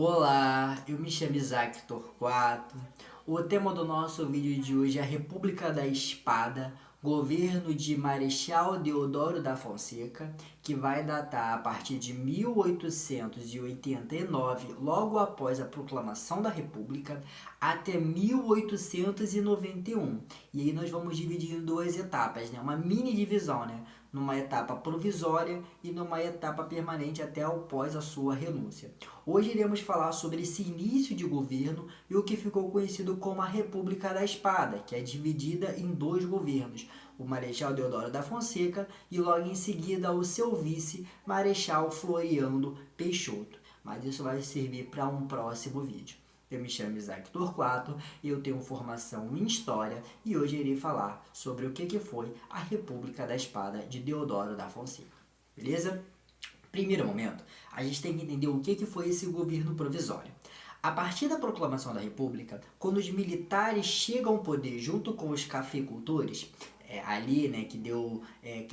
Olá, eu me chamo Isaac Torquato. O tema do nosso vídeo de hoje é a República da Espada, governo de Marechal Deodoro da Fonseca, que vai datar a partir de 1889, logo após a proclamação da República, até 1891. E aí nós vamos dividir em duas etapas, né? Uma mini divisão, né? Numa etapa provisória e numa etapa permanente até após a sua renúncia. Hoje iremos falar sobre esse início de governo e o que ficou conhecido como a República da Espada, que é dividida em dois governos, o Marechal Deodoro da Fonseca e logo em seguida o seu vice, Marechal Floriano Peixoto. Mas isso vai servir para um próximo vídeo. Eu me chamo Isaac Torquato, eu tenho formação em História e hoje irei falar sobre o que foi a República da Espada de Deodoro da Fonseca. Beleza? Primeiro momento, a gente tem que entender o que foi esse governo provisório. A partir da proclamação da República, quando os militares chegam ao poder junto com os cafeicultores, ali, né, que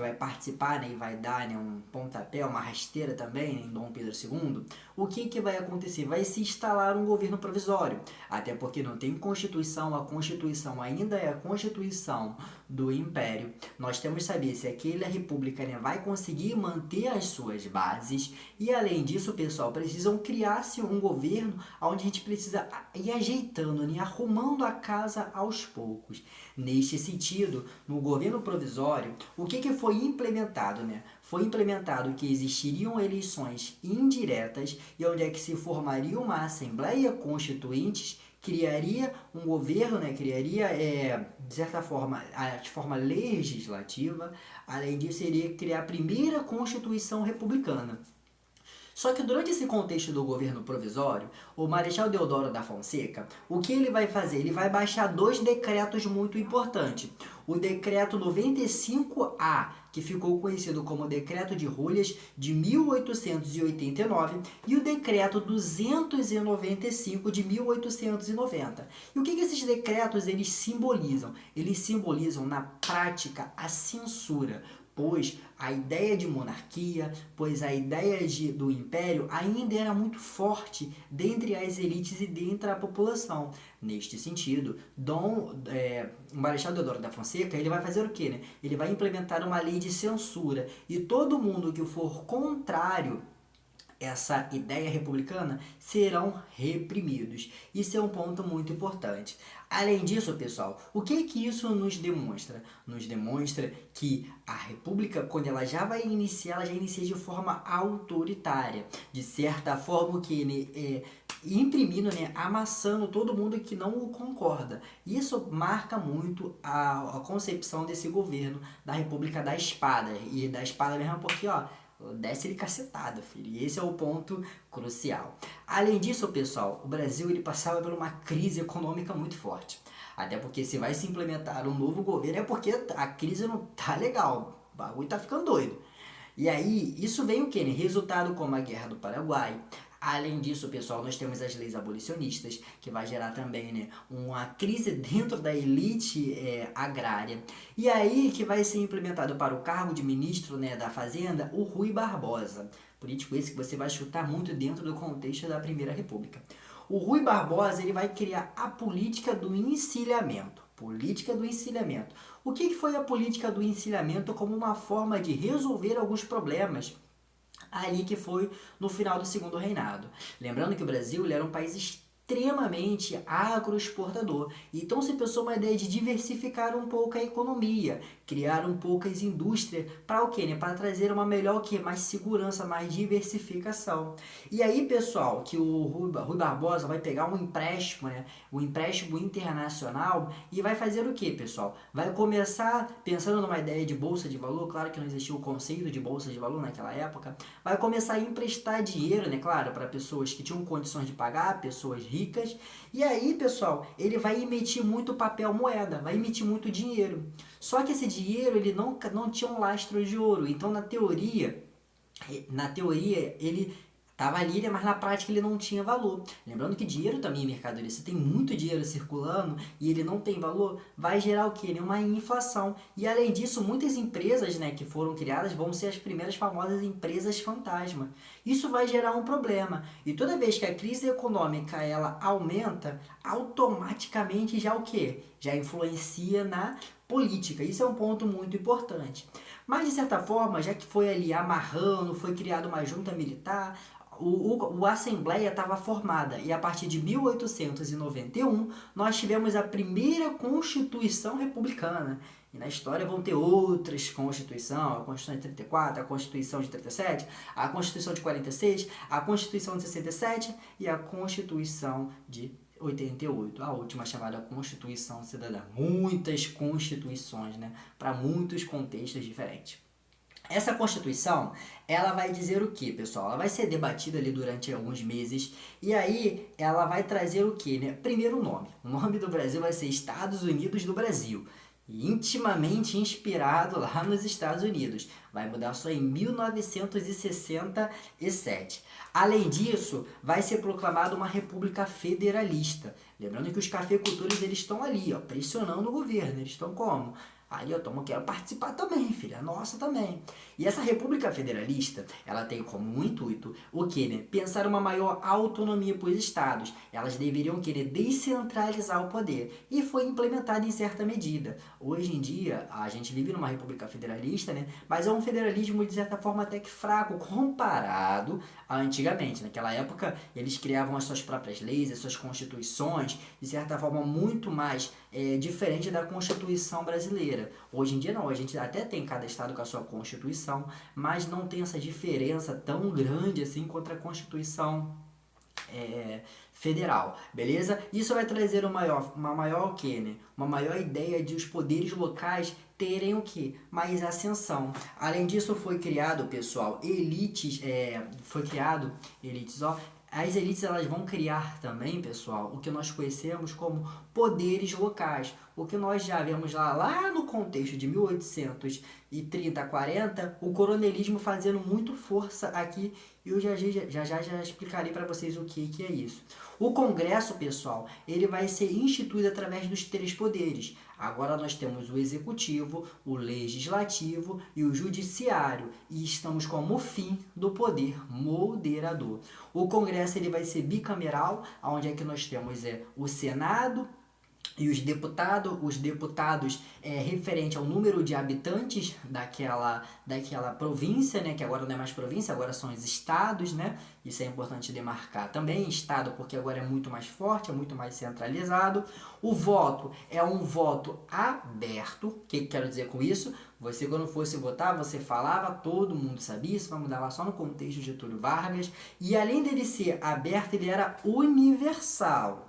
vai participar, né, e vai dar, né, um pontapé, uma rasteira também, né, em Dom Pedro II, o que vai acontecer? Vai se instalar um governo provisório, até porque não tem Constituição, a Constituição ainda é a Constituição do Império. Nós temos que saber se aquela república, né, vai conseguir manter as suas bases e, além disso, pessoal, precisam criar-se um governo onde a gente precisa ir ajeitando, né, arrumando a casa aos poucos. Neste sentido, no governo provisório, o que foi implementado, né? Foi implementado que existiriam eleições indiretas e onde é que se formaria uma Assembleia Constituinte, criaria um governo, né? Criaria, de certa forma, de forma legislativa. Além disso, iria criar a primeira Constituição Republicana. Só que durante esse contexto do governo provisório, o Marechal Deodoro da Fonseca, o que ele vai fazer? Ele vai baixar dois decretos muito importantes. O decreto 95A, que ficou conhecido como Decreto de Rolhas de 1889, e o decreto 295 de 1890. E o que esses decretos eles simbolizam? Eles simbolizam na prática a censura, pois a ideia de monarquia, pois a ideia do império ainda era muito forte dentre as elites e dentre a população. Neste sentido, o Marechal Deodoro da Fonseca ele vai fazer o quê, né? Ele vai implementar uma lei de censura e todo mundo que for contrário essa ideia republicana serão reprimidos. Isso é um ponto muito importante. Além disso, pessoal, o que isso nos demonstra? Nos demonstra que a república, quando ela já vai iniciar, ela já inicia de forma autoritária. De certa forma, imprimindo, né, amassando todo mundo que não o concorda. Isso marca muito a concepção desse governo da República da Espada. E da espada mesmo porque, desce ele cacetada, filho. E esse é o ponto crucial. Além disso, pessoal, o Brasil ele passava por uma crise econômica muito forte. Até porque se vai se implementar um novo governo é porque a crise não tá legal. O bagulho tá ficando doido. E aí, isso vem o quê, né? Resultado como a Guerra do Paraguai. Além disso, pessoal, nós temos as leis abolicionistas, que vai gerar também, né, uma crise dentro da elite agrária. E aí que vai ser implementado para o cargo de ministro, né, da Fazenda, o Rui Barbosa. Político esse que você vai escutar muito dentro do contexto da Primeira República. O Rui Barbosa ele vai criar a política do encilhamento. Política do encilhamento. O que foi a política do encilhamento como uma forma de resolver alguns problemas ali que foi no final do segundo reinado. Lembrando que o Brasil ele era um país extremamente agroexportador. Então se pensou uma ideia de diversificar um pouco a economia, criar um pouco as indústrias para o quê, né? Para trazer uma melhor mais segurança, mais diversificação. E aí, pessoal, que o Rui Barbosa vai pegar um empréstimo, né? Um empréstimo internacional e vai fazer o quê, pessoal? Vai começar pensando numa ideia de bolsa de valor, claro que não existia o conceito de bolsa de valor naquela época, vai começar a emprestar dinheiro, né, claro, para pessoas que tinham condições de pagar, pessoas ricas. E aí, pessoal, ele vai emitir muito papel moeda, vai emitir muito dinheiro. Só que esse dinheiro ele não tinha um lastro de ouro. Então, na teoria ele Tava ali, né, mas na prática ele não tinha valor. Lembrando que dinheiro também é mercadoria. Se tem muito dinheiro circulando e ele não tem valor, vai gerar o quê? Né? Uma inflação. E além disso, muitas empresas, né, que foram criadas vão ser as primeiras famosas empresas fantasma. Isso vai gerar um problema. E toda vez que a crise econômica ela aumenta, automaticamente já o quê? Já influencia na política. Isso é um ponto muito importante. Mas, de certa forma, já que foi ali amarrando, foi criada uma junta militar, a Assembleia estava formada e a partir de 1891 nós tivemos a primeira Constituição Republicana. E na história vão ter outras constituições, a Constituição de 34, a Constituição de 37, a Constituição de 46, a Constituição de 67 e a Constituição de 88, a última chamada Constituição Cidadã. Muitas constituições, né? Para muitos contextos diferentes. Essa Constituição, ela vai dizer o que, pessoal? Ela vai ser debatida ali durante alguns meses e aí ela vai trazer o que, né? Primeiro o nome. O nome do Brasil vai ser Estados Unidos do Brasil. Intimamente inspirado lá nos Estados Unidos. Vai mudar só em 1967. Além disso, vai ser proclamada uma república federalista. Lembrando que os cafeicultores eles estão ali, ó, pressionando o governo. Eles estão como? Aí eu quero participar também, filha, nossa também. E essa República Federalista, ela tem como intuito o quê, né? Pensar uma maior autonomia para os estados. Elas deveriam querer descentralizar o poder. E foi implementada em certa medida. Hoje em dia, a gente vive numa República Federalista, né? Mas é um federalismo, de certa forma, até que fraco, comparado a antigamente. Naquela época, eles criavam as suas próprias leis, as suas constituições, de certa forma, muito mais diferente da Constituição brasileira. Hoje em dia não, a gente até tem cada estado com a sua Constituição, mas não tem essa diferença tão grande assim contra a Constituição federal, beleza? Isso vai trazer uma maior o quê, né? Uma maior ideia de os poderes locais terem o quê? Mais ascensão. Além disso, foi criado, pessoal, elites, ó. As elites elas vão criar também, pessoal, o que nós conhecemos como poderes locais. O que nós já vemos lá no contexto de 1830 a 40, o coronelismo fazendo muito força aqui. E eu já explicarei para vocês o que é isso. O Congresso, pessoal, ele vai ser instituído através dos três poderes. Agora nós temos o Executivo, o Legislativo e o Judiciário. E estamos como fim do poder moderador. O Congresso ele vai ser bicameral, onde é que nós temos o Senado e os deputados referente ao número de habitantes daquela província, né, que agora não é mais província, agora são os estados, né, isso é importante demarcar também, estado porque agora é muito mais forte, é muito mais centralizado. O voto é um voto aberto. O que quero dizer com isso? Você quando fosse votar, você falava, todo mundo sabia, isso vai mudar lá só no contexto de Getúlio Vargas, e além dele ser aberto, ele era universal.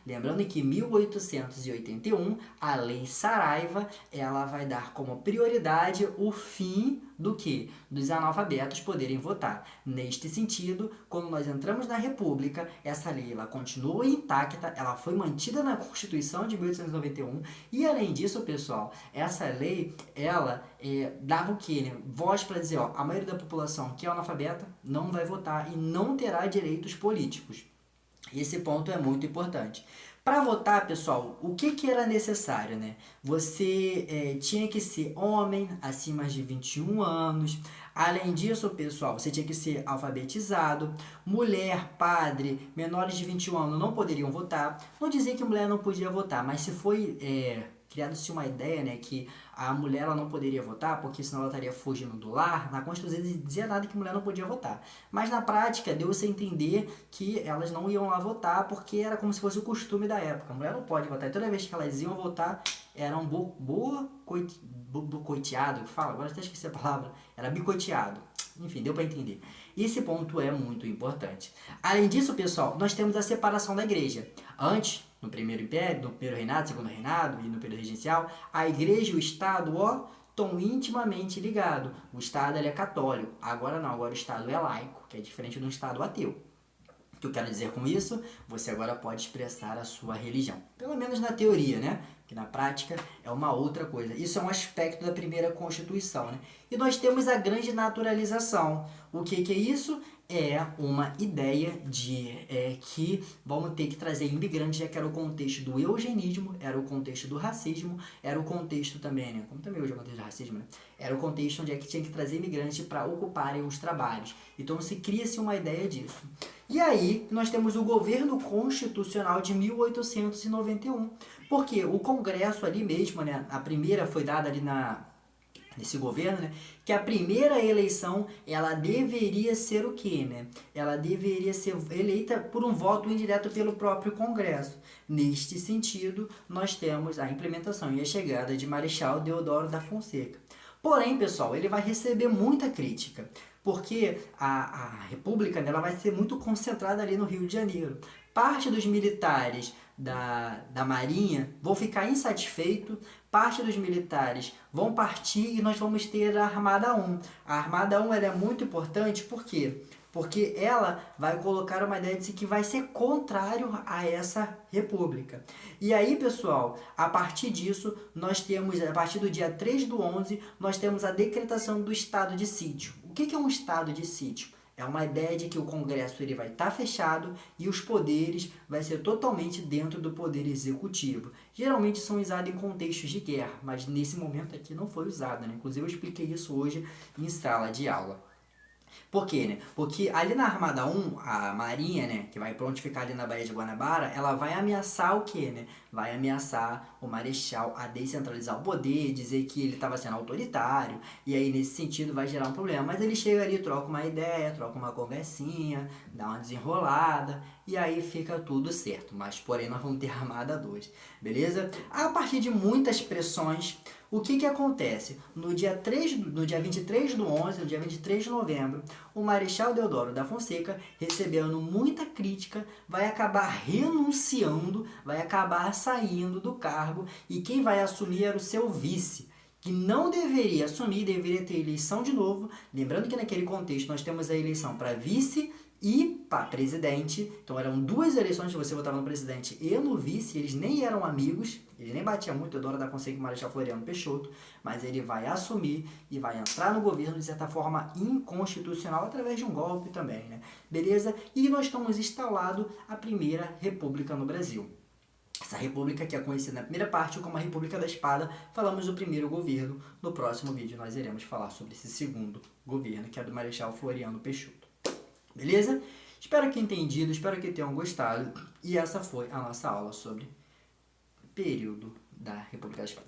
Lembrando que em 1881, a Lei Saraiva, ela vai dar como prioridade o fim do quê? Dos analfabetos poderem votar. Neste sentido, quando nós entramos na República, essa lei ela continua intacta, ela foi mantida na Constituição de 1891 e além disso, pessoal, essa lei, ela dava o quê? Né? Voz para dizer, ó, a maioria da população que é analfabeta não vai votar e não terá direitos políticos. Esse ponto é muito importante. Para votar, pessoal, o que era necessário, né? Você tinha que ser homem, acima de 21 anos. Além disso, pessoal, você tinha que ser alfabetizado. Mulher, padre, menores de 21 anos não poderiam votar. Não dizer que mulher não podia votar, mas se foi criado-se uma ideia, né, que a mulher ela não poderia votar, porque senão ela estaria fugindo do lar. Na Constituição não dizia nada que mulher não podia votar. Mas na prática, deu-se a entender que elas não iam lá votar, porque era como se fosse o costume da época. A mulher não pode votar. E toda vez que elas iam votar, era um boicoteado, que fala, agora até esqueci a palavra, era bicoteado. Enfim, deu para entender. Esse ponto é muito importante. Além disso, pessoal, nós temos a separação da igreja. Antes, no primeiro império, no primeiro reinado, segundo reinado e no período regencial, a igreja e o Estado, estão intimamente ligados. O Estado ele é católico. Agora não, agora o Estado é laico, que é diferente do Estado ateu. que eu quero dizer com isso? Você agora pode expressar a sua religião. Pelo menos na teoria, né? Que na prática é uma outra coisa. Isso é um aspecto da primeira Constituição, né? E nós temos a grande naturalização. O que é isso? É uma ideia de que vamos ter que trazer imigrantes, já que era o contexto do eugenismo, era o contexto do racismo, era o contexto também, né? Como também hoje é o contexto do racismo, né? Era o contexto onde é que tinha que trazer imigrantes para ocuparem os trabalhos. Então se cria-se uma ideia disso. E aí nós temos o governo constitucional de 1891. Porque o Congresso ali mesmo, né? A primeira foi dada ali nesse governo, né? Que a primeira eleição, ela deveria ser o quê, né? Ela deveria ser eleita por um voto indireto pelo próprio Congresso. Neste sentido, nós temos a implementação e a chegada de Marechal Deodoro da Fonseca. Porém, pessoal, ele vai receber muita crítica, porque a República, né, ela vai ser muito concentrada ali no Rio de Janeiro. Parte dos militares da Marinha vão ficar insatisfeitos, parte dos militares vão partir e nós vamos ter a Armada 1. A Armada 1 ela é muito importante, por quê? Porque ela vai colocar uma ideia de que vai ser contrário a essa república. E aí, pessoal, a partir disso, nós temos, a partir do dia 3/11, nós temos a decretação do estado de sítio. O que é um estado de sítio? É uma ideia de que o Congresso ele vai estar fechado e os poderes vai ser totalmente dentro do poder executivo. Geralmente são usados em contextos de guerra, mas nesse momento aqui não foi usado, né? Inclusive eu expliquei isso hoje em sala de aula. Por quê, né? Porque ali na Armada 1, a Marinha, né, que vai prontificar ali na Baía de Guanabara, ela vai ameaçar o quê, né? Vai ameaçar o Marechal a descentralizar o poder, dizer que ele estava sendo autoritário, e aí nesse sentido vai gerar um problema. Mas ele chega ali, troca uma ideia, troca uma conversinha, dá uma desenrolada, e aí fica tudo certo. Mas, porém, nós vamos ter a Armada 2, beleza? A partir de muitas pressões, o que acontece? No dia 23/11, no dia 23 de novembro, o Marechal Deodoro da Fonseca, recebendo muita crítica, vai acabar renunciando, vai acabar saindo do cargo, e quem vai assumir era o seu vice, que não deveria assumir, deveria ter eleição de novo. Lembrando que naquele contexto nós temos a eleição para vice e para presidente. Então eram duas eleições que você votava no presidente e no vice. Eles nem eram amigos, ele nem batia muito, Deodoro da Fonseca e o Marechal Floriano Peixoto, mas ele vai assumir e vai entrar no governo de certa forma inconstitucional através de um golpe também, né? Beleza? E nós estamos instalado a primeira república no Brasil. Essa república que é conhecida na primeira parte como a República da Espada. Falamos do primeiro governo. No próximo vídeo nós iremos falar sobre esse segundo governo, que é do Marechal Floriano Peixoto. Beleza? Espero que tenham entendido, espero que tenham gostado. E essa foi a nossa aula sobre o período da República da Espada.